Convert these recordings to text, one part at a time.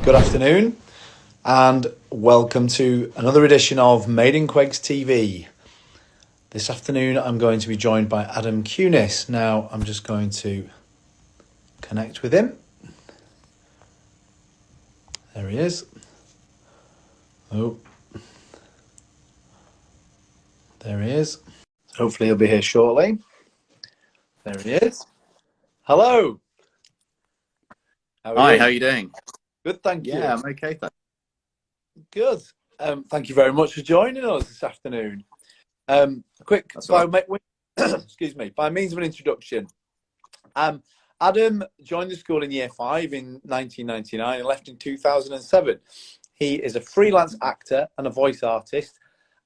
Good afternoon and welcome to another edition of Made in QEGS TV. This afternoon I'm going to be joined by Adam Cunis. Now I'm just going to connect with him. There he is. Oh, there he is. Hopefully he'll be here shortly. There he is. Hello. Hi, how are you doing? Good, thank you. Yeah, I'm okay, thanks. Good. Thank you very much for joining us this afternoon. Quick, excuse me, by means of an introduction, Adam joined the school in Year 5 in 1999 and left in 2007. He is a freelance actor and a voice artist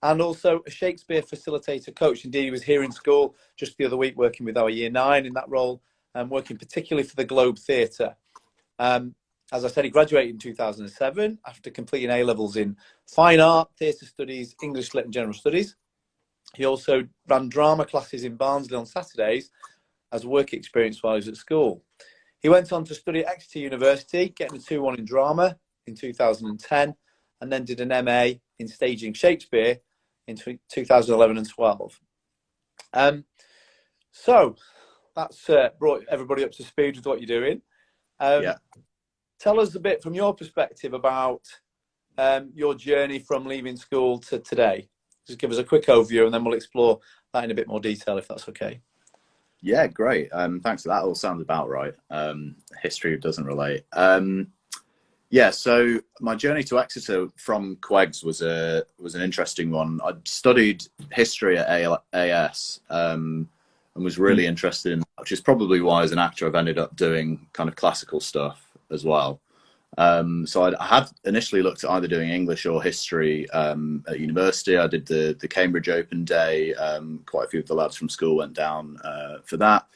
and also a Shakespeare facilitator coach. Indeed, he was here in school just the other week working with our Year 9 in that role, working particularly for the Globe Theatre. As I said, he graduated in 2007 after completing A-levels in Fine Art, Theatre Studies, English Lit and General Studies. He also ran drama classes in Barnsley on Saturdays as work experience while he was at school. He went on to study at Exeter University, getting a 2-1 in drama in 2010, and then did an MA in staging Shakespeare in 2011 and 12. So that's brought everybody up to speed with what you're doing. Yeah. Tell us a bit from your perspective about your journey from leaving school to today. Just give us a quick overview and then we'll explore that in a bit more detail, if that's okay. Yeah, great. Thanks for that. All sounds about right. History doesn't relate. Yeah, so my journey to Exeter from QEGS was an interesting one. I'd studied history at AS and was really interested in that, which is probably why as an actor I've ended up doing kind of classical stuff as well. So I had initially looked at either doing English or history at university. I did the Cambridge Open Day. Quite a few of the lads from school went down for that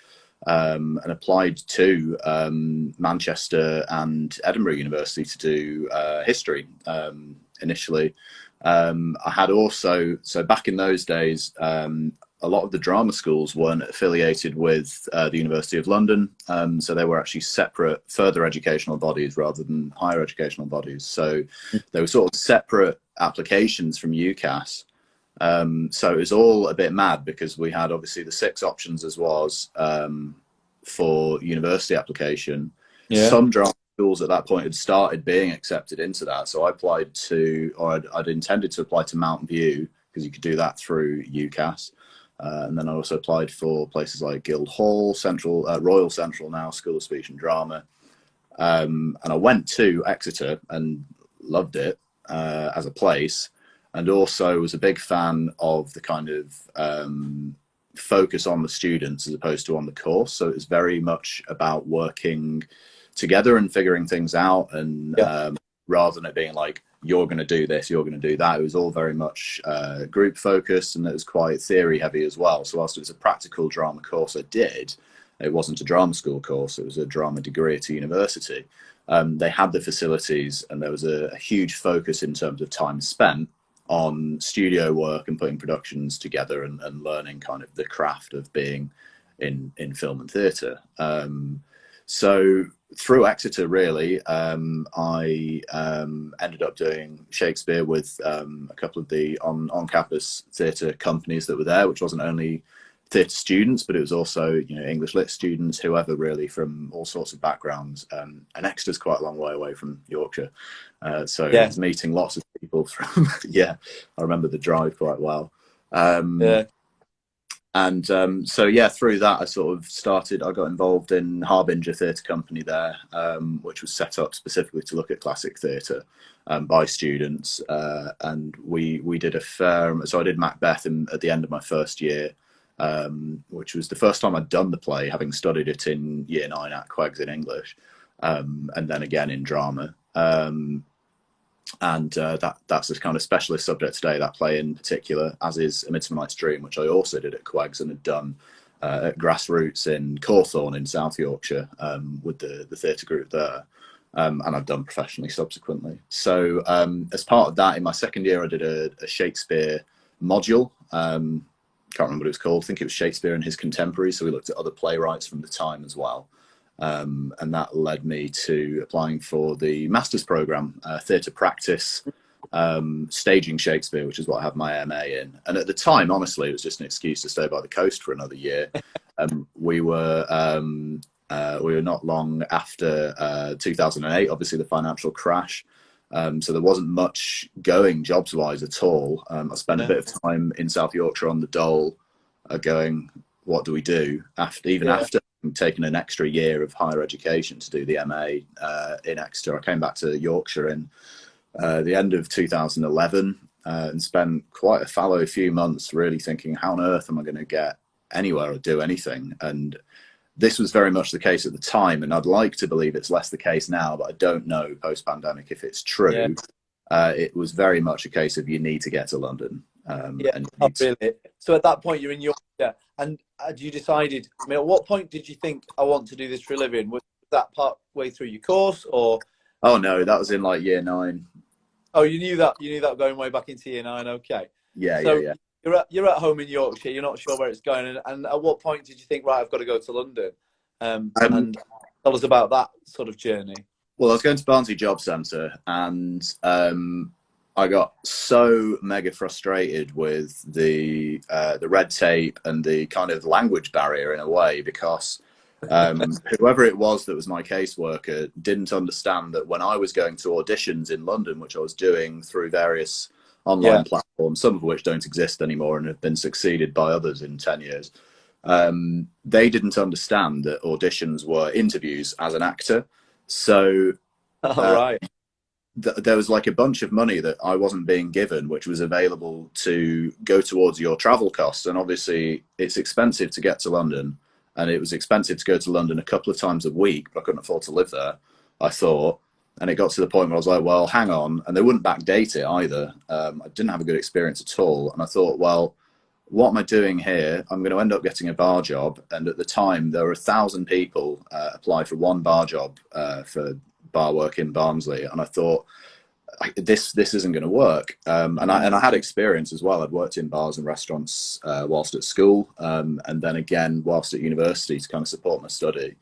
and applied to Manchester and Edinburgh University to do history initially. I had also, so back in those days, a lot of the drama schools weren't affiliated with the University of London, so they were actually separate further educational bodies rather than higher educational bodies. So they were sort of separate applications from UCAS. So it was all a bit mad because we had obviously the 6 options as was for university application. Yeah. Some drama schools at that point had started being accepted into that. So I applied to, or I'd intended to apply to Mountain View because you could do that through UCAS. And then I also applied for places like Guildhall, Central, Royal Central now, School of Speech and Drama. And I went to Exeter and loved it as a place, and also was a big fan of the kind of focus on the students as opposed to on the course. So it was very much about working together and figuring things out, and rather than it being like, you're going to do this, you're going to do that. It was all very much group focused, and it was quite theory heavy as well. So whilst it was a practical drama course I did, it wasn't a drama school course, it was a drama degree at a university. They had the facilities, and there was a huge focus in terms of time spent on studio work and putting productions together and learning kind of the craft of being in film and theatre. So through Exeter, really, I ended up doing Shakespeare with a couple of the on-campus theatre companies that were there, which wasn't only theatre students, but it was also, you know, English lit students, whoever really from all sorts of backgrounds. And Exeter's quite a long way away from Yorkshire. So I was meeting lots of people from, I remember the drive quite well. And so, through that, I sort of started, I got involved in Harbinger Theatre Company there, which was set up specifically to look at classic theatre by students. And we did a fair, so I did Macbeth at the end of my first year, which was the first time I'd done the play, having studied it in Year 9 at QEGS in English, and then again in drama. And that's a kind of specialist subject today, that play in particular, as is A Midsummer Night's Dream, which I also did at QEGS and had done at Grassroots in Cawthorne in South Yorkshire with the theatre group there. And I've done professionally subsequently. So as part of that, in my second year, I did a Shakespeare module. Can't remember what it was called. I think it was Shakespeare and his contemporaries. So we looked at other playwrights from the time as well. And that led me to applying for the master's program, theatre practice, staging Shakespeare, which is what I have my MA in. And at the time, honestly, it was just an excuse to stay by the coast for another year. We were not long after 2008, obviously the financial crash. So there wasn't much going jobs-wise at all. I spent a bit of time in South Yorkshire on the dole, going, what do we do? After taking an extra year of higher education to do the MA in Exeter, I came back to Yorkshire in the end of 2011 and spent quite a fallow few months really thinking, how on earth am I going to get anywhere or do anything? And this was very much the case at the time, and I'd like to believe it's less the case now, but I don't know post-pandemic if it's true. It was very much a case of you need to get to London. Really. So at that point, you're in Yorkshire, and you decided, I mean, at what point did you think, I want to do this for a living? Was that part way through your course, or? Oh no, that was in like year 9. Oh, you knew that going way back into year 9. Okay. Yeah. You're at home in Yorkshire. You're not sure where it's going, and at what point did you think, right, I've got to go to London? And tell us about that sort of journey. Well, I was going to Barnsley Job Centre, and I got so mega frustrated with the red tape and the kind of language barrier in a way, because whoever it was that was my caseworker didn't understand that when I was going to auditions in London, which I was doing through various online platforms, some of which don't exist anymore and have been succeeded by others in 10 years, they didn't understand that auditions were interviews as an actor. So there was like a bunch of money that I wasn't being given, which was available to go towards your travel costs. And obviously it's expensive to get to London, and it was expensive to go to London a couple of times a week, but I couldn't afford to live there, I thought. And it got to the point where I was like, well, hang on. And they wouldn't backdate it either. I didn't have a good experience at all. And I thought, well, what am I doing here? I'm going to end up getting a bar job. And at the time, there were 1,000 people apply for one bar job for bar work in Barnsley. And I thought, this isn't going to work. And I had experience as well. I'd worked in bars and restaurants whilst at school, and then again whilst at university to kind of support my study.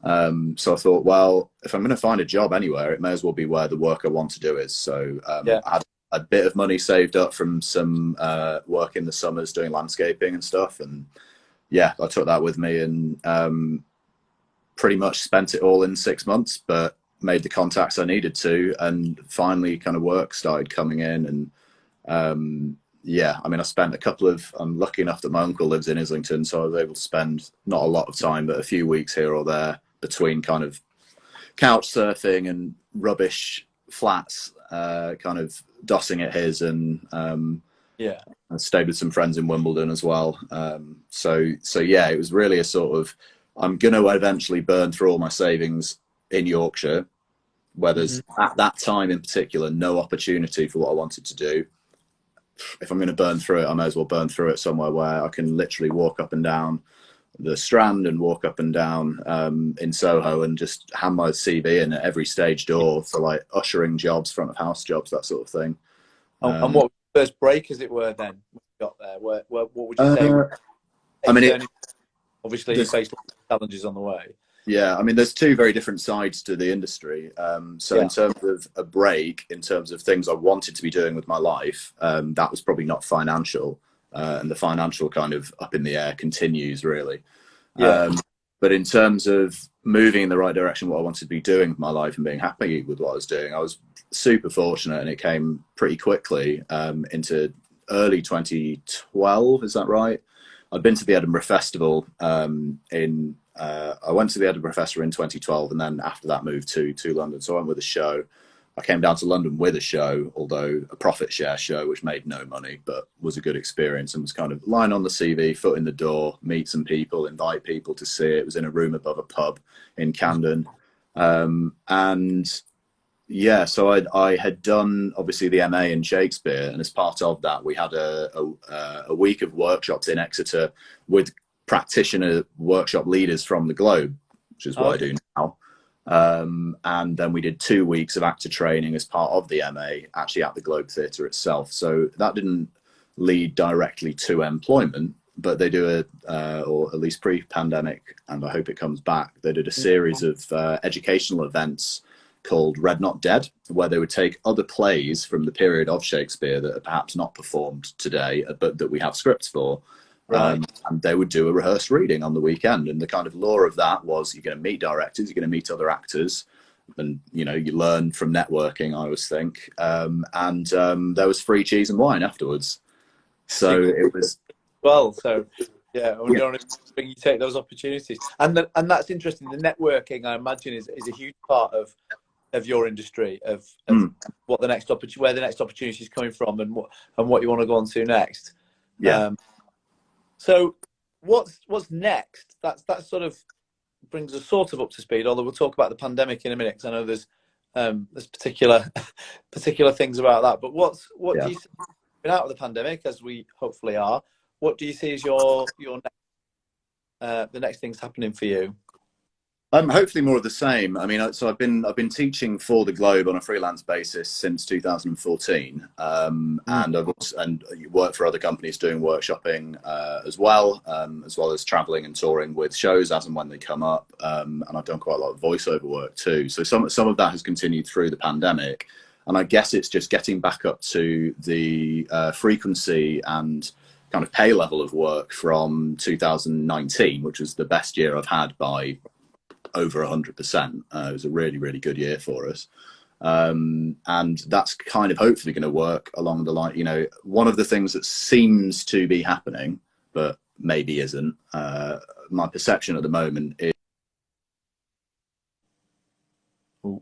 So I thought, well, if I'm going to find a job anywhere, it may as well be where the work I want to do is. So I had a bit of money saved up from some work in the summers doing landscaping and stuff, and I took that with me and pretty much spent it all in 6 months, but made the contacts I needed to, and finally kind of work started coming in. And I mean, I spent I'm lucky enough that my uncle lives in Islington, so I was able to spend not a lot of time, but a few weeks here or there between kind of couch surfing and rubbish flats, kind of dossing at his, and I stayed with some friends in Wimbledon as well. So it was really a sort of, I'm going to eventually burn through all my savings in Yorkshire, where there's at that time in particular no opportunity for what I wanted to do. If I'm going to burn through it, I may as well burn through it somewhere where I can literally walk up and down the Strand and walk up and down in Soho and just hand my CV in at every stage door for like ushering jobs, front of house jobs, that sort of thing. And what was the first break, as it were, then when you got there? What would you say? I mean, obviously you faced challenges on the way. Yeah, I mean, there's two very different sides to the industry. In terms of a break, in terms of things I wanted to be doing with my life, that was probably not financial. And the financial kind of up in the air continues, really. But in terms of moving in the right direction, what I wanted to be doing with my life and being happy with what I was doing, I was super fortunate, and it came pretty quickly into early 2012. Is that right? I'd been to the Edinburgh Festival I went to the Edinburgh Festival in 2012, and then after that moved to London. So I went with a show. I came down to London with a show, although a profit share show, which made no money, but was a good experience, and was kind of line on the CV, foot in the door, meet some people, invite people to see it. It was in a room above a pub in Camden. So I had done obviously the MA in Shakespeare, and as part of that, we had a week of workshops in Exeter with practitioner workshop leaders from the globe, which is what I do now. And then we did 2 weeks of actor training as part of the MA, actually at the Globe Theatre itself. So that didn't lead directly to employment, but they do or at least pre-pandemic, and I hope it comes back, they did a series of educational events called Red Not Dead, where they would take other plays from the period of Shakespeare that are perhaps not performed today, but that we have scripts for. Right. And they would do a rehearsed reading on the weekend. And the kind of lore of that was you're going to meet directors, you're going to meet other actors, and you learn from networking, I always think. There was free cheese and wine afterwards. So it was So yeah, you take those opportunities, and that's interesting. The networking, I imagine, is a huge part of your industry, of what the next where the next opportunity is coming from, and what you want to go on to next. Yeah. So what's next? That sort of brings us sort of up to speed. Although we'll talk about the pandemic in a minute, because I know there's particular things about that. But what do you see out of the pandemic, as we hopefully are? What do you see as your the next things happening for you? Hopefully more of the same. I mean, so I've been teaching for the Globe on a freelance basis since 2014, and I've also, worked for other companies doing workshopping as well as traveling and touring with shows as and when they come up. And I've done quite a lot of voiceover work too. So some of that has continued through the pandemic, and I guess it's just getting back up to the frequency and kind of pay level of work from 2019, which was the best year I've had by over 100%. It was a really, really good year for us. And that's kind of hopefully going to work along the line. One of the things that seems to be happening, but maybe isn't, my perception at the moment is... Ooh.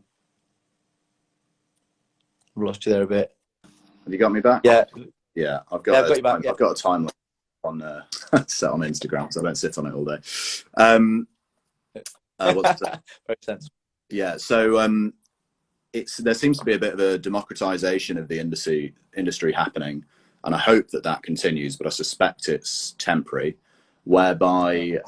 I've lost you there a bit. Have you got me back? Yeah. I've got a timeline on set on Instagram, so I don't sit on it all day. What's that? Very sensible. Yeah, so there seems to be a bit of a democratization of the industry happening, and I hope that continues, but I suspect it's temporary, whereby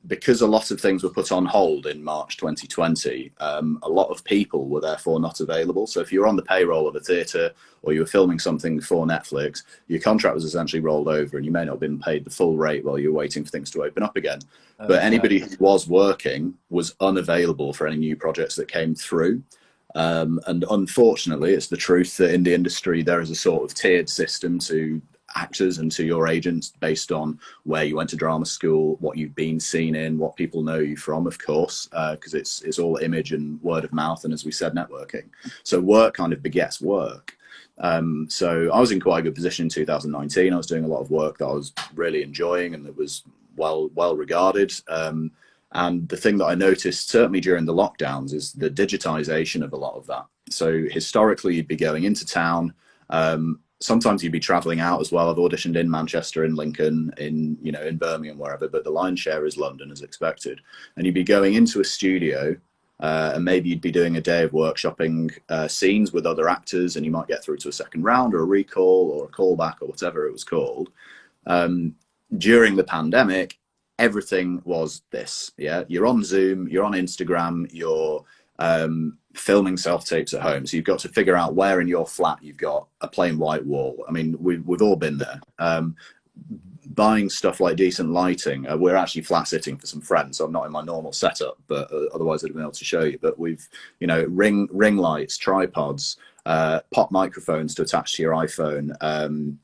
because a lot of things were put on hold in March 2020, a lot of people were therefore not available. So if you were on the payroll of a theatre or you were filming something for Netflix, your contract was essentially rolled over and you may not have been paid the full rate while you were waiting for things to open up again. But anybody who was working was unavailable for any new projects that came through. And unfortunately, it's the truth that in the industry, there is a sort of tiered system to actors and to your agents based on where you went to drama school, what you've been seen in, what people know you from, of course, because it's all image and word of mouth, and as we said, networking. So work kind of begets work. So I was in quite a good position in 2019. I was doing a lot of work that I was really enjoying and that was well regarded. And the thing that I noticed, certainly during the lockdowns, is the digitization of a lot of that. So historically, you'd be going into town. Sometimes you'd be traveling out as well. I've auditioned in Manchester, in Lincoln, in Birmingham, wherever, but the lion's share is London as expected. And you'd be going into a studio and maybe you'd be doing a day of workshopping scenes with other actors, and you might get through to a second round or a recall or a callback or whatever it was called. During the pandemic, everything was this. Yeah, you're on Zoom, you're on Instagram, you're filming self-tapes at home. So you've got to figure out where in your flat you've got a plain white wall. I mean, we've all been there. Buying stuff like decent lighting. We're actually flat sitting for some friends, so I'm not in my normal setup, but otherwise I'd have been able to show you. But we've, ring lights, tripods, pop microphones to attach to your iPhone,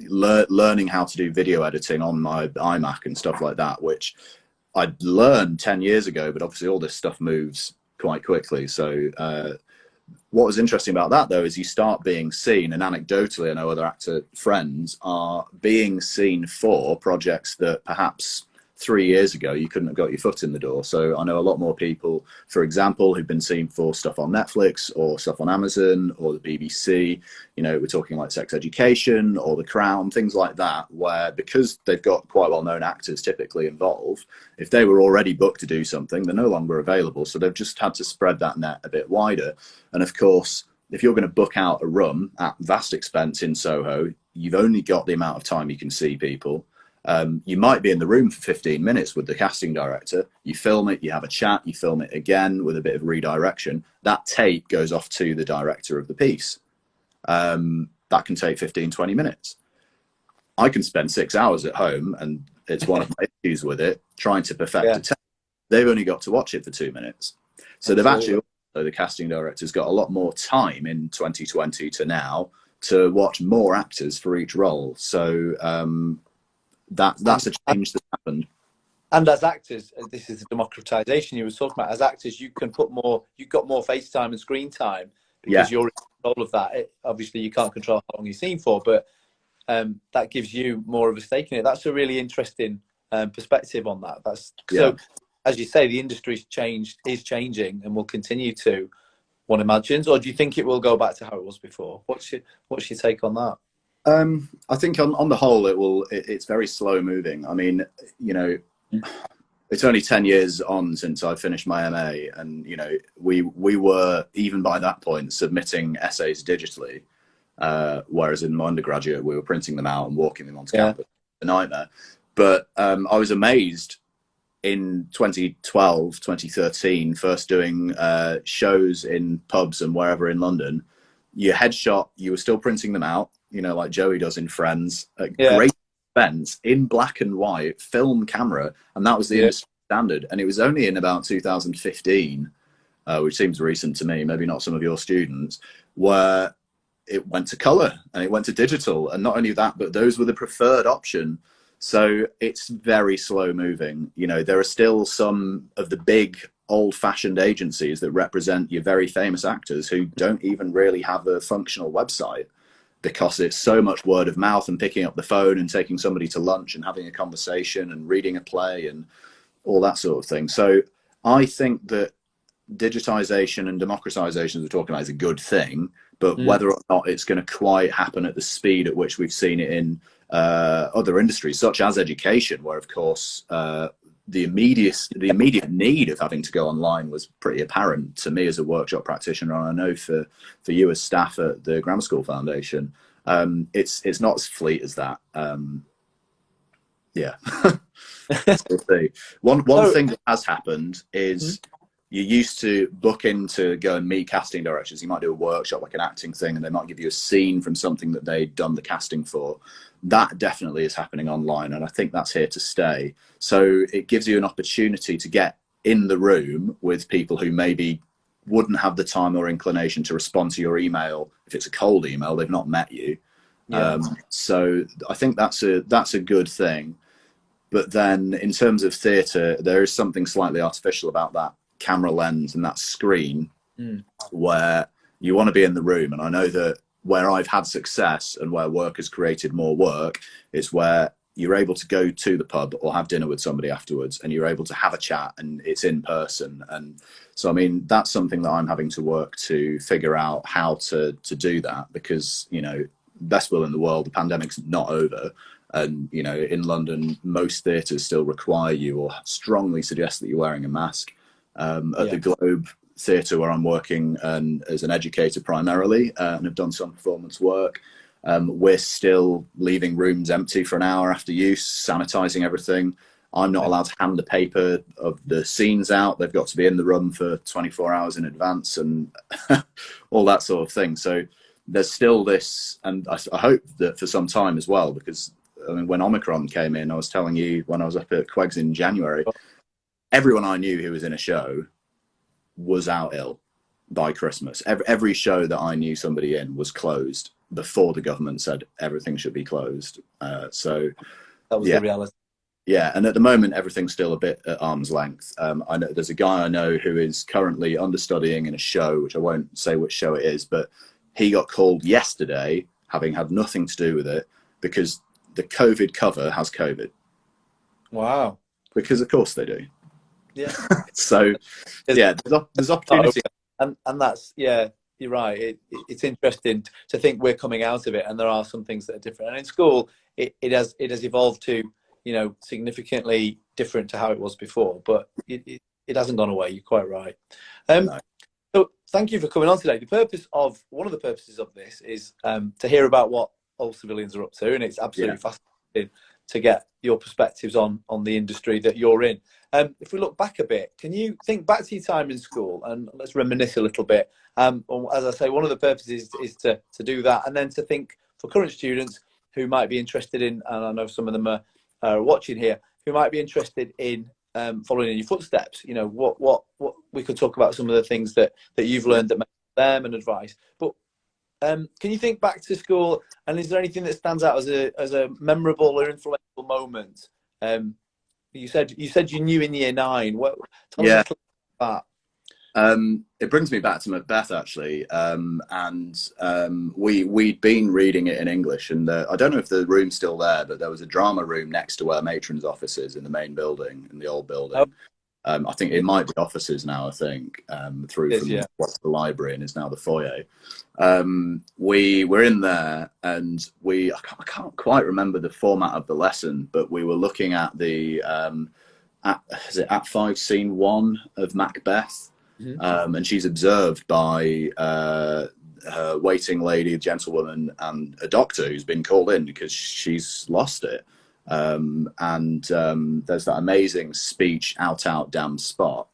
learning how to do video editing on my iMac and stuff like that, which I'd learned 10 years ago, but obviously all this stuff moves quite quickly. So what was interesting about that, though, is you start being seen, and anecdotally I know other actor friends are being seen for projects that perhaps 3 years ago you couldn't have got your foot in the door. So I know a lot more people, for example, who've been seen for stuff on Netflix or stuff on Amazon or the BBC. We're talking like Sex Education or The Crown, things like that, where because they've got quite well-known actors typically involved, if they were already booked to do something, they're no longer available. So they've just had to spread that net a bit wider. And of course, if you're going to book out a room at vast expense in Soho, you've only got the amount of time you can see people. You might be in the room for 15 minutes with the casting director. You film it, you have a chat, you film it again with a bit of redirection. That tape goes off to the director of the piece. That can take 15, 20 minutes. I can spend 6 hours at home, and it's one of my issues with it, trying to perfect a take. They've only got to watch it for 2 minutes. So they've actually, so the casting director's got a lot more time in 2020 to now to watch more actors for each role. So that's a change that happened. And as actors, this is the democratization you were talking about. As actors, you can put more, you've got more face time and screen time because you're in control of that. Obviously, you can't control how long you're seen for, but that gives you more of a stake in it. That's a really interesting perspective on that. So, as you say, the industry's is changing, and will continue to, one imagines. Or do you think it will go back to how it was before? What's your take on that? I think on the whole, it's very slow moving. I mean, you know, it's only 10 years on since I finished my MA, and you know, we were, even by that point, submitting essays digitally, whereas in my undergraduate we were printing them out and walking them onto campus. A nightmare. But I was amazed in 2012, 2013, first doing shows in pubs and wherever in London. Your headshot, you were still printing them out, you know, like Joey does in Friends. Great expense, in black and white, film camera, and that was the industry standard. And it was only in about 2015, which seems recent to me, maybe not some of your students, where it went to colour and it went to digital. And not only that, but those were the preferred option. So it's very slow moving. You know, there are still some of the big old-fashioned agencies that represent your very famous actors who don't even really have a functional website, because it's so much word of mouth and picking up the phone and taking somebody to lunch and having a conversation and reading a play and all that sort of thing. So I think that digitization and democratization, as we're talking about, is a good thing, but whether or not it's going to quite happen at the speed at which we've seen it in other industries, such as education, where of course the immediate need of having to go online was pretty apparent to me as a workshop practitioner, and I know for you as staff at the Grammar School Foundation, it's not as fleet as that. One thing that has happened is you used to book in to go and meet casting directors. You might do a workshop, like an acting thing, and they might give you a scene from something that they'd done the casting for. That definitely is happening online, and I think that's here to stay. So it gives you an opportunity to get in the room with people who maybe wouldn't have the time or inclination to respond to your email. If it's a cold email, they've not met you. So I think that's a good thing. But then in terms of theatre, there is something slightly artificial about that camera lens and that screen, where you want to be in the room. And I know that where I've had success and where work has created more work is where you're able to go to the pub or have dinner with somebody afterwards, and you're able to have a chat, and it's in person. And so, I mean, that's something that I'm having to work to figure out how to do that, because, you know, best will in the world, the pandemic's not over. And, you know, in London, most theatres still require you or strongly suggest that you're wearing a mask. At the Globe Theatre, where I'm working and as an educator primarily, and have done some performance work, we're still leaving rooms empty for an hour after use, sanitising everything. I'm not allowed to hand the paper of the scenes out. They've got to be in the room for 24 hours in advance and all that sort of thing. So there's still this, and I hope that for some time as well, because I mean, when Omicron came in, I was telling you, when I was up at QEGS in January, everyone I knew who was in a show was out ill by Christmas. Every show that I knew somebody in was closed before the government said everything should be closed. So that was the reality. Yeah, and at the moment, everything's still a bit at arm's length. I know there's a guy I know who is currently understudying in a show, which I won't say which show it is, but he got called yesterday, having had nothing to do with it, because the COVID cover has COVID. Wow. Because of course they do. Yeah. So there's opportunity. And that's, you're right. It's interesting to think we're coming out of it, and there are some things that are different. And in school, it has evolved to, you know, significantly different to how it was before, but it hasn't gone away. You're quite right. No. So thank you for coming on today. One of the purposes of this is to hear about what Old Civilians are up to, and it's absolutely fascinating to get your perspectives on the industry that you're in. If we look back a bit, can you think back to your time in school, and let's reminisce a little bit? As I say, one of the purposes is to do that, and then to think for current students who might be interested in, and I know some of them are watching here who might be interested in following in your footsteps. You know, what we could talk about some of the things that you've learned that make them and advice. But can you think back to school, and is there anything that stands out as a memorable or influential moment? You said you knew in year 9. Tell us a little about that. It brings me back to Macbeth, actually, we'd been reading it in English, and I don't know if the room's still there, but there was a drama room next to where matron's office is in the main building, in the old building. Oh. I think it might be offices now, I think, through from what's the library and is now the foyer. We were in there, and I can't quite remember the format of the lesson, but we were looking at the Act 5, Scene 1 of Macbeth. And she's observed by her waiting lady, a gentlewoman, and a doctor who's been called in because she's lost it. There's that amazing speech, out damn spot,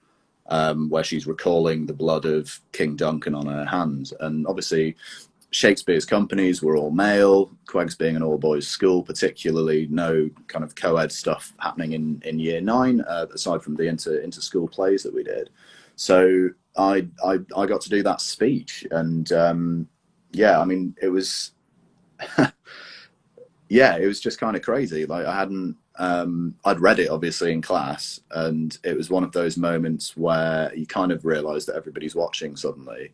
where she's recalling the blood of King Duncan on her hands. And obviously Shakespeare's companies were all male, QEGS being an all-boys school, particularly no kind of co-ed stuff happening in year 9, aside from the inter-school plays that we did. So I got to do that speech, and I mean, it was it was just kind of crazy. Like, I hadn't I'd read it obviously in class, and it was one of those moments where you kind of realize that everybody's watching suddenly,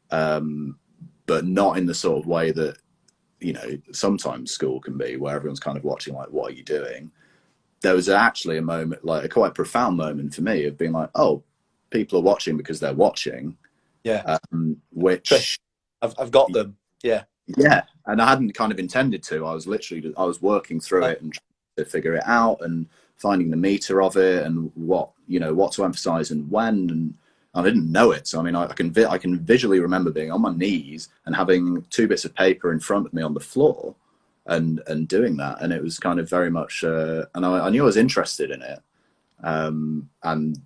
but not in the sort of way that, you know, sometimes school can be, where everyone's kind of watching like, what are you doing? There was actually a moment, like a quite profound moment for me, of being like, oh, people are watching because they're watching. Which I've got them. And I hadn't kind of intended to. I was working through it and trying to figure it out and finding the meter of it and what to emphasize and when, and I didn't know it. So I mean, I can visually remember being on my knees and having 2 bits of paper in front of me on the floor and doing that, and it was kind of very much and I knew I was interested in it, and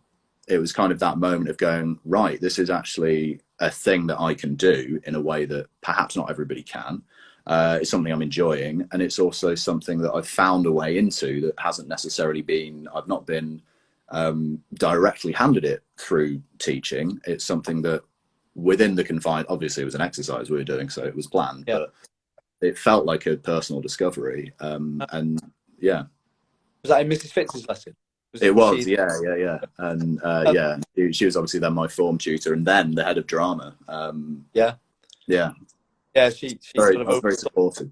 it was kind of that moment of going, right, this is actually a thing that I can do in a way that perhaps not everybody can. It's something I'm enjoying, and it's also something that I've found a way into that hasn't necessarily been, I've not been directly handed it through teaching. It's something that within the confine, obviously it was an exercise we were doing, so it was planned, but it felt like a personal discovery. And was that in Mrs. Fitz's lesson? It was, yeah. And she was obviously then my form tutor and then the head of drama. She very, sort of very supportive.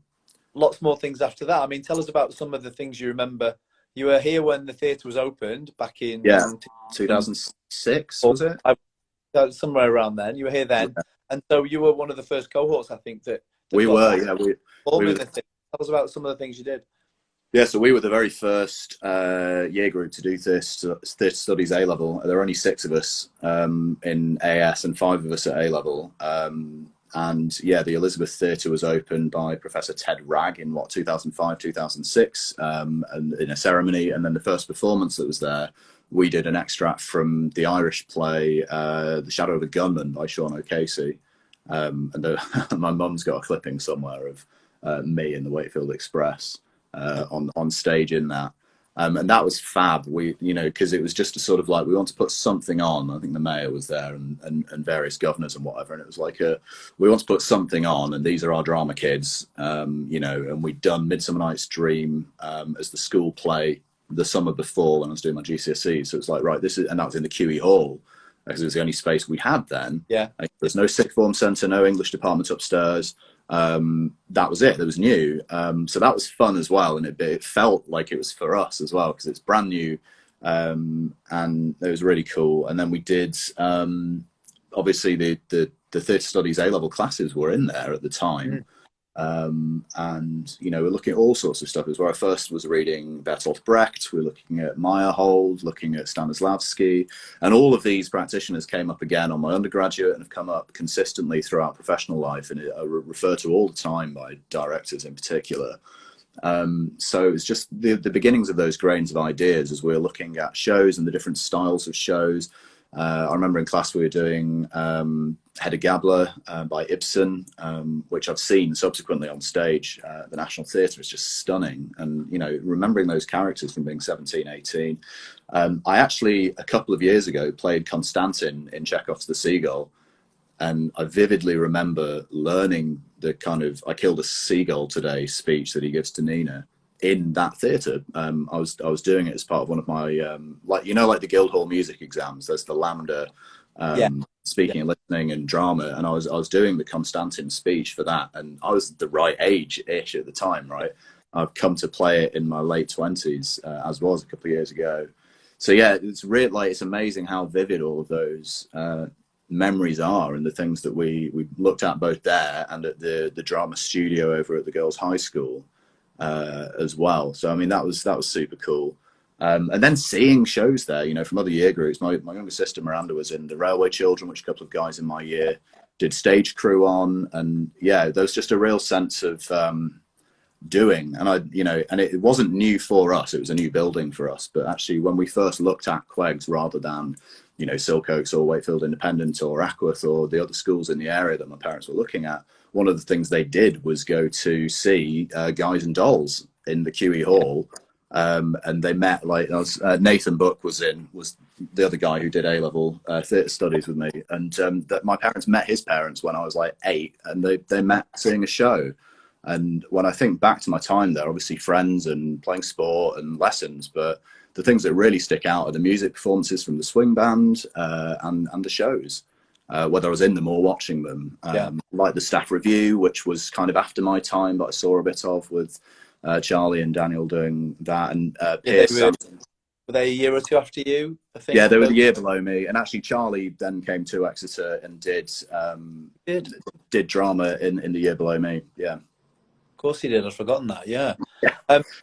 Lots more things after that. I mean, tell us about some of the things you remember. You were here when the theatre was opened back in 2006, was it? Somewhere around then. You were here then, and so you were one of the first cohorts, I think, that we were. Tell us about some of the things you did. Yeah, so we were the very first year group to do theatre studies A-level. There were only 6 of us in AS and 5 of us at A-level. The Elizabeth Theatre was opened by Professor Ted Ragg in 2005, 2006, and in a ceremony. And then the first performance that was there, we did an extract from the Irish play The Shadow of a Gunman by Sean O'Casey. My mum's got a clipping somewhere of me in the Wakefield Express on stage in that. And that was fab. Because it was just a sort of like, we want to put something on. I think the mayor was there and various governors and whatever. And it was like, we want to put something on, and these are our drama kids, and we'd done Midsummer Night's Dream as the school play the summer before when I was doing my GCSEs. So it's like, right, and that was in the QE hall, because it was the only space we had then. There's no sixth form centre, no English department upstairs. That was it. That was new. So that was fun as well, and it felt like it was for us as well, because it's brand new, and it was really cool. And then we did obviously the theatre studies A-level classes were in there at the time. We're looking at all sorts of stuff. It was where I first was reading Bertolt Brecht. We're looking at Meyerhold, looking at Stanislavski, and all of these practitioners came up again on my undergraduate and have come up consistently throughout professional life, and are referred to all the time by directors in particular. So it's just the beginnings of those grains of ideas as we're looking at shows and the different styles of shows. I remember in class we were doing Hedda Gabler by Ibsen, which I've seen subsequently on stage. The National Theatre is just stunning. And, you know, remembering those characters from being 17, 18. I actually, a couple of years ago, played Konstantin in Chekhov's The Seagull. And I vividly remember learning the kind of "I killed a seagull today" speech that he gives to Nina in that theatre. I was doing it as part of one of my like the Guildhall music exams. There's the Lambda speaking and listening and drama, and I was doing the Konstantin speech for that, and I was the right age-ish at the time, right? I've come to play it in my late 20s, as was a couple of years ago. So yeah, it's really like it's amazing how vivid all of those memories are, and the things that we looked at both there and at the drama studio over at the girls' high school as well. So I mean that was super cool. And then seeing shows there, you know, from other year groups. My younger sister Miranda was in the Railway Children, which a couple of guys in my year did stage crew on, and yeah, there was just a real sense of doing. And it wasn't new for us, it was a new building for us, but actually when we first looked at QEGS rather than, you know, Silk Oaks or Wakefield Independent or Ackworth or the other schools in the area that my parents were looking at, one of the things they did was go to see Guys and Dolls in the QE Hall. And they met, like, Nathan Book was the other guy who did A-level theatre studies with me. And that my parents met his parents when I was like 8, and they met seeing a show. And when I think back to my time there, obviously friends and playing sport and lessons, but the things that really stick out are the music performances from the swing band and the shows, whether I was in them or watching them. Like the staff review, which was kind of after my time, but I saw a bit of with Charlie and Daniel doing that, and Pierce. Were they a year or two after you, I think? Yeah, they were the year below me. And actually Charlie then came to Exeter and did drama in the year below me. Yeah. Of course he did. I'd forgotten that. Yeah.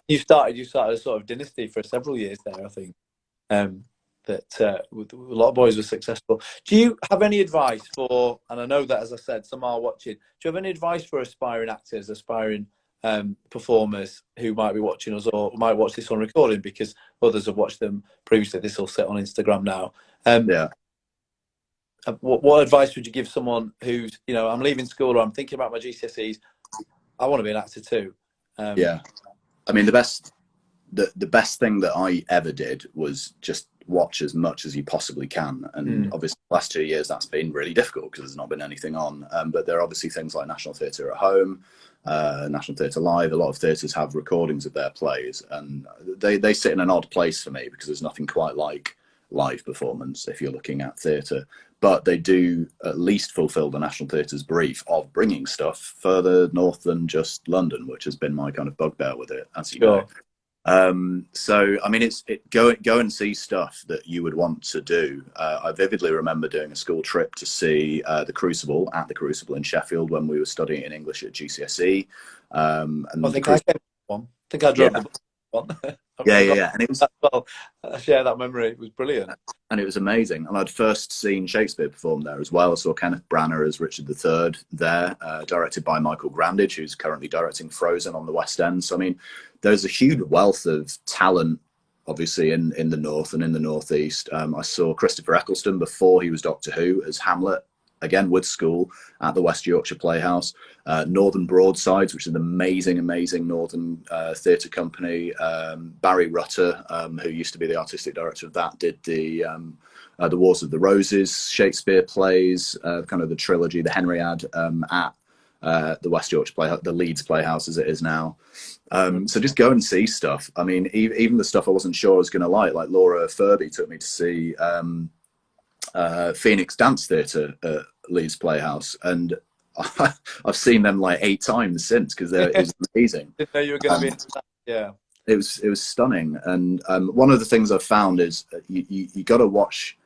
You started a sort of dynasty for several years there, I think. That a lot of boys were successful. Do you have any advice for? And I know that, as I said, some are watching. Do you have any advice for aspiring actors, aspiring performers who might be watching us or might watch this on recording because others have watched them previously? This will sit on Instagram now. What advice would you give someone who's, you know, I'm leaving school or I'm thinking about my GCSEs? I want to be an actor too. Yeah, I mean the best thing that I ever did was just watch as much as you possibly can, and obviously the last 2 years that's been really difficult because there's not been anything on, but there are obviously things like National Theatre at Home, National Theatre Live. A lot of theatres have recordings of their plays, and they sit in an odd place for me because there's nothing quite like live performance if you're looking at theatre, but they do at least fulfill the National Theatre's brief of bringing stuff further north than just London, which has been my kind of bugbear with it, as you know. So I mean, go and see stuff that you would want to do. I vividly remember doing a school trip to see the Crucible at the Crucible in Sheffield when we were studying in English at GCSE. And I think I drove the one. Yeah. And it was, well, I share that memory. It was brilliant. And it was amazing. And I'd first seen Shakespeare perform there as well. I saw Kenneth Branagh as Richard III there, directed by Michael Grandage, who's currently directing Frozen on the West End. So, I mean, there's a huge wealth of talent, obviously, in the North and in the Northeast. I saw Christopher Eccleston before he was Doctor Who as Hamlet, again with school at the West Yorkshire Playhouse. Northern Broadsides, which is an amazing Northern theatre company. Barry Rutter, who used to be the artistic director of that, did the Wars of the Roses Shakespeare plays, kind of the trilogy, the Henriade, at the West Yorkshire Playhouse, the Leeds Playhouse as it is now. So just go and see stuff. I mean, even the stuff I wasn't sure I was going to like Laura Furby took me to see Phoenix Dance Theatre at Leeds Playhouse, and I've seen them like 8 times since because it was amazing. Didn't know you were going to be into that. Yeah, it was stunning. And one of the things I've found is you got to watch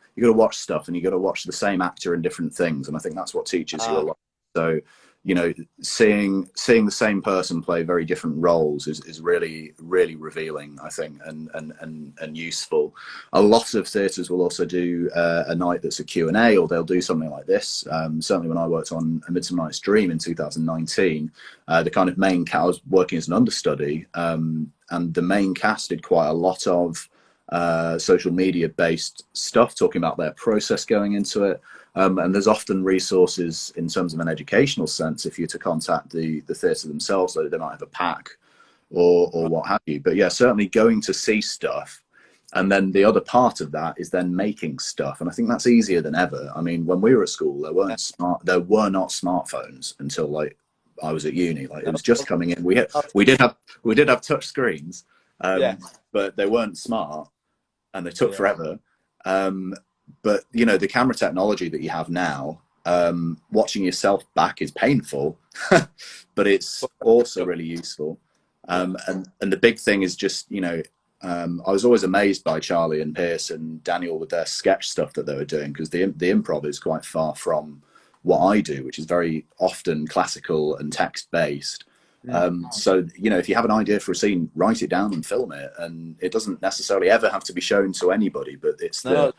stuff, and you got to watch the same actor in different things, and I think that's what teaches you a lot. So, you know, seeing the same person play very different roles is really revealing, I think, and useful. A lot of theatres will also do a night that's a Q&A, or they'll do something like this. Certainly when I worked on A Midsummer Night's Dream in 2019, the kind of main cast, I was working as an understudy, and the main cast did quite a lot of social media based stuff, talking about their process going into it. And there's often resources in terms of an educational sense if you're to contact the theatre themselves, so they might have a pack or what have you. But yeah, certainly going to see stuff. And then the other part of that is then making stuff. And I think that's easier than ever. I mean, when we were at school, there were not smartphones until like I was at uni. Like it was just coming in. We did have touch screens, but they weren't smart and they took forever. But you know, the camera technology that you have now, watching yourself back is painful, but it's also really useful. And the big thing is just, you know, I was always amazed by Charlie and Pierce and Daniel with their sketch stuff that they were doing, because the improv is quite far from what I do, which is very often classical and text based. So, you know, if you have an idea for a scene, write it down and film it. And it doesn't necessarily ever have to be shown to anybody, but it's the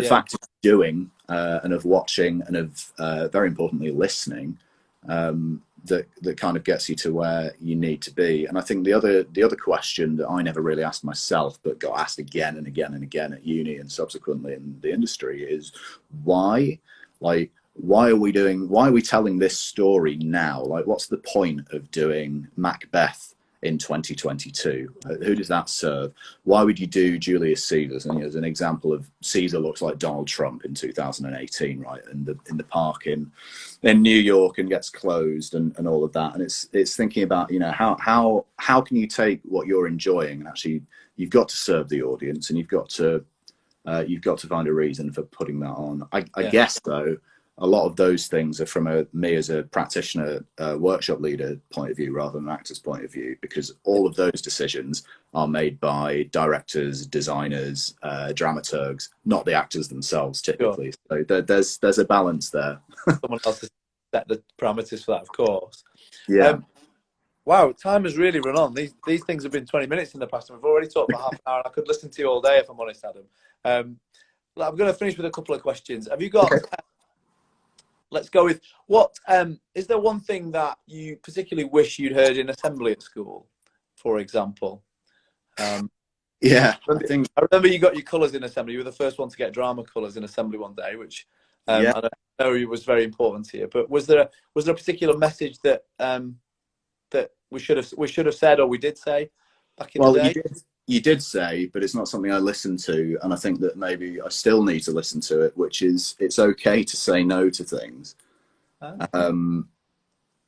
fact of doing and of watching and of very importantly listening that kind of gets you to where you need to be. And I think the other question that I never really asked myself, but got asked again and again and again at uni and subsequently in the industry, is why? Like, why are we telling this story now? Like, what's the point of doing Macbeth in 2022? Who does that serve? Why would you do Julius Caesar? And as an example of Caesar looks like Donald Trump in 2018, right? In the park in New York, and gets closed and all of that. And it's thinking about, you know, how can you take what you're enjoying and actually you've got to serve the audience, and you've got to find a reason for putting that on. I guess though, a lot of those things are from me as a practitioner, workshop leader point of view rather than an actor's point of view, because all of those decisions are made by directors, designers, dramaturgs, not the actors themselves typically. Sure. So there's a balance there. Someone else has set the parameters for that, of course. Yeah. Wow, time has really run on. These things have been 20 minutes in the past, and we've already talked for half an hour. I could listen to you all day if I'm honest, Adam. I'm going to finish with a couple of questions. Have you got... Okay. Let's go with what is there one thing that you particularly wish you'd heard in assembly at school, for example? I remember you got your colours in assembly. You were the first one to get drama colours in assembly one day, which I know it was very important to you. But was there a particular message that that we should have said, or we did say back in the day? You did say, but it's not something I listened to, and I think that maybe I still need to listen to it, which is it's okay to say no to things.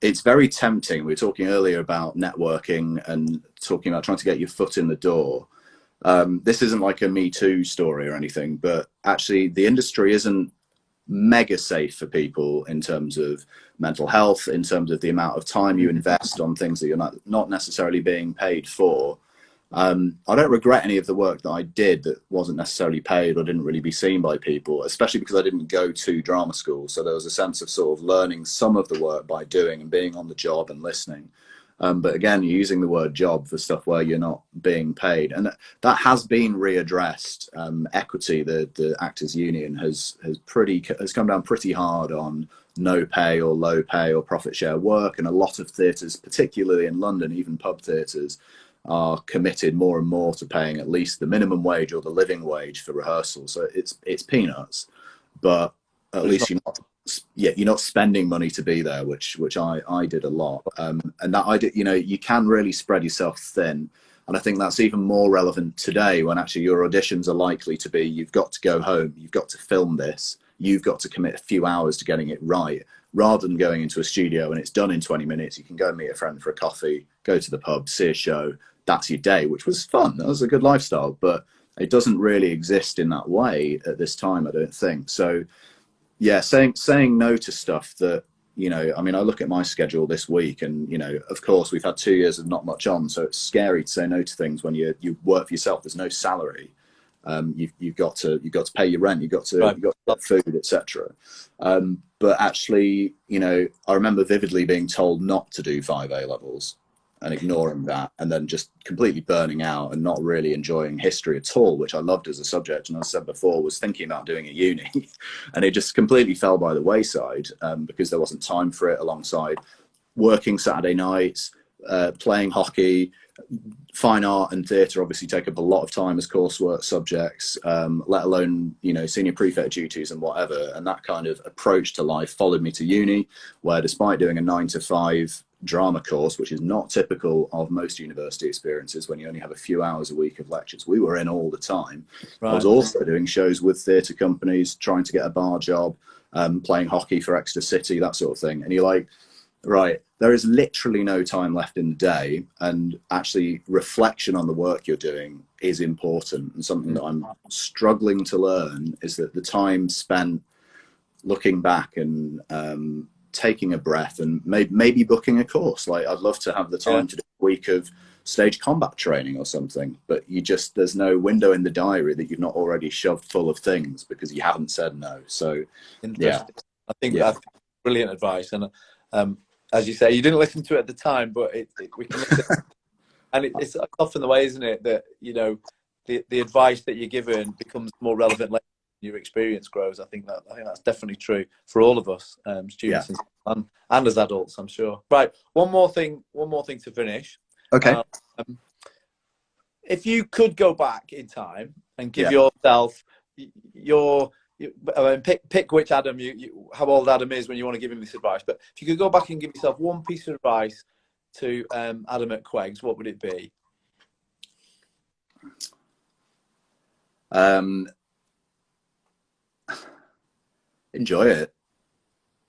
It's very tempting. We were talking earlier about networking and talking about trying to get your foot in the door. This isn't like a Me Too story or anything, but actually the industry isn't mega safe for people in terms of mental health, in terms of the amount of time you invest on things that you're not necessarily being paid for. I don't regret any of the work that I did that wasn't necessarily paid or didn't really be seen by people, especially because I didn't go to drama school. So there was a sense of sort of learning some of the work by doing and being on the job and listening. But again, you're using the word job for stuff where you're not being paid. And that has been readdressed. Equity, the Actors Union, has come down pretty hard on no pay or low pay or profit share work. And a lot of theatres, particularly in London, even pub theatres, are committed more and more to paying at least the minimum wage or the living wage for rehearsal. So it's peanuts, but at least you're not spending money to be there, which I did a lot. And that I did, you know, you can really spread yourself thin. And I think that's even more relevant today when actually your auditions are likely to be, you've got to go home, you've got to film this, you've got to commit a few hours to getting it right, rather than going into a studio and it's done in 20 minutes. You can go and meet a friend for a coffee, go to the pub, see a show. That's your day, which was fun. That was a good lifestyle, but it doesn't really exist in that way at this time, I don't think. So yeah, saying no to stuff that, you know, I mean, I look at my schedule this week and, you know, of course we've had 2 years of not much on. So it's scary to say no to things when you work for yourself. There's no salary. You've got to pay your rent. You've got to get food, etc. But actually, you know, I remember vividly being told not to do 5 A levels and ignoring that, and then just completely burning out and not really enjoying history at all, which I loved as a subject. And as I said before, was thinking about doing at uni, and it just completely fell by the wayside because there wasn't time for it, alongside working Saturday nights, playing hockey. Fine art and theatre obviously take up a lot of time as coursework subjects, let alone, you know, senior prefect duties and whatever. And that kind of approach to life followed me to uni, where despite doing a 9 to 5 drama course, which is not typical of most university experiences when you only have a few hours a week of lectures, we were in all the time. Right. I was also doing shows with theatre companies, trying to get a bar job, playing hockey for Exeter City, that sort of thing. And you're like, right, there is literally no time left in the day, and actually reflection on the work you're doing is important. And something that I'm struggling to learn is that the time spent looking back and taking a breath and maybe booking a course. Like, I'd love to have the time to do a week of stage combat training or something, but there's no window in the diary that you've not already shoved full of things because you haven't said no. So yeah, I think that's brilliant advice. And as you say, you didn't listen to it at the time, but we can listen. And it's often the way, isn't it, that, you know, the advice that you're given becomes more relevant later when your experience grows. I think that's definitely true for all of us, students and as adults, I'm sure. Right, one more thing to finish. Okay. If you could go back in time and give yourself pick which Adam how old Adam is when you want to give him this advice, but if you could go back and give yourself one piece of advice to Adam at QEGS, what would it be? Enjoy it.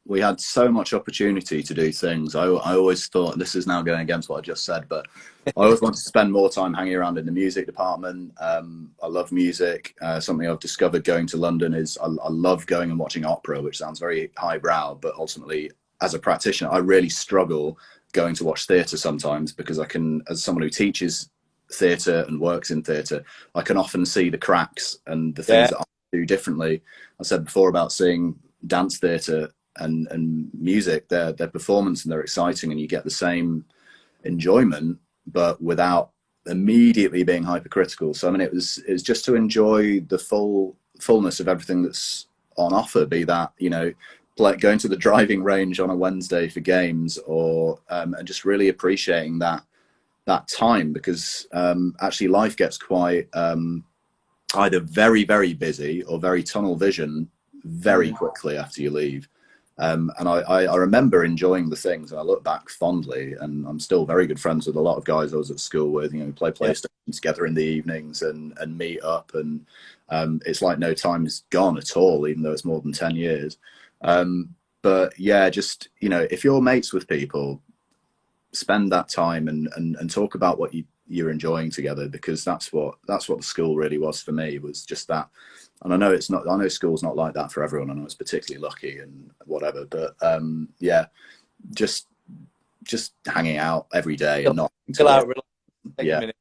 We had so much opportunity to do things. I always thought, this is now going against what I just said, but I always wanted to spend more time hanging around in the music department. I love music. Something I've discovered going to London is I love going and watching opera, which sounds very highbrow, but ultimately, as a practitioner, I really struggle going to watch theatre sometimes, because I can, as someone who teaches theatre and works in theatre, I can often see the cracks and the things that I do differently. I said before about seeing dance theatre and music, their performance, and they're exciting, and you get the same enjoyment, but without immediately being hypercritical. So I mean, it was just to enjoy the fullness of everything that's on offer, be that, you know, like going to the driving range on a Wednesday for games, or and just really appreciating that time, because actually life gets quite either very, very busy or very tunnel vision very quickly after you leave. And I remember enjoying the things, and I look back fondly, and I'm still very good friends with a lot of guys I was at school with. You know, we play PlayStation together in the evenings and meet up, and it's like no time is gone at all, even though it's more than 10 years. But yeah, just, you know, if you're mates with people, spend that time and talk about what you're enjoying together, because that's what the school really was for me, was just that. And I know school's not like that for everyone. I know it's particularly lucky and whatever, but yeah, just hanging out every day and not chill out, take a minute.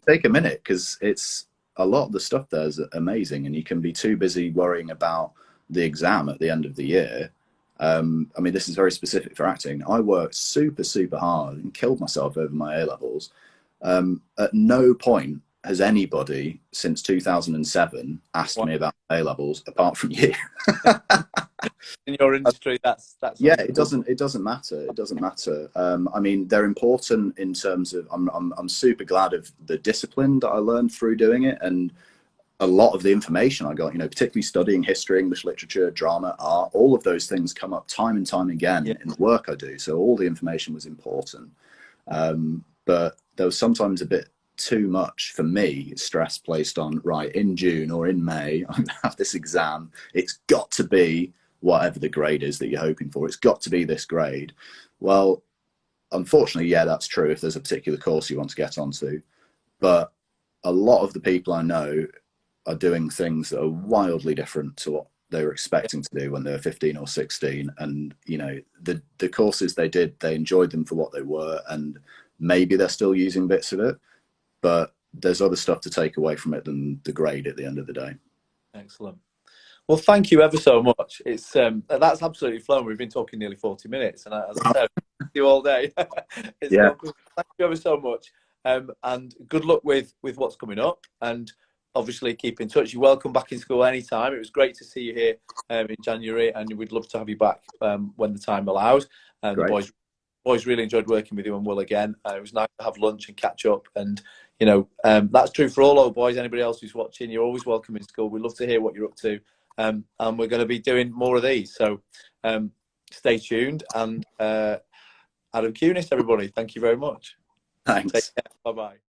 Take a minute, because it's a lot of the stuff there is amazing, and you can be too busy worrying about the exam at the end of the year. I mean, this is very specific for acting. I worked super, super hard and killed myself over my A-levels. At no point has anybody since 2007 asked me about A-levels apart from you. In your industry, that's it doesn't matter. I mean, they're important in terms of, I'm super glad of the discipline that I learned through doing it, and a lot of the information I got, you know, particularly studying history, English literature, drama, art, all of those things come up time and time again in the work I do. So all the information was important. But there was sometimes a bit too much, for me, stress placed on, right, in June or in May, I'm going to have this exam. It's got to be whatever the grade is that you're hoping for. It's got to be this grade. Well, unfortunately, yeah, that's true if there's a particular course you want to get onto. But a lot of the people I know are doing things that are wildly different to what they were expecting to do when they were 15 or 16. And, you know, the courses they did, they enjoyed them for what they were, and maybe they're still using bits of it, but there's other stuff to take away from it than the grade at the end of the day. Excellent. Well, thank you ever so much. It's that's absolutely flown. We've been talking nearly 40 minutes, and as I said, you all day. Thank you ever so much, and good luck with what's coming up, and obviously keep in touch. You're welcome back in school anytime. It was great to see you here in January, and we'd love to have you back when the time allows. The boys boys really enjoyed working with you and will again. It was nice to have lunch and catch up. And, you know, that's true for all old boys. Anybody else who's watching, you're always welcome in school. We'd love to hear what you're up to. And we're going to be doing more of these. So stay tuned. And Adam Cunis, everybody, thank you very much. Thanks. Take care. Bye-bye.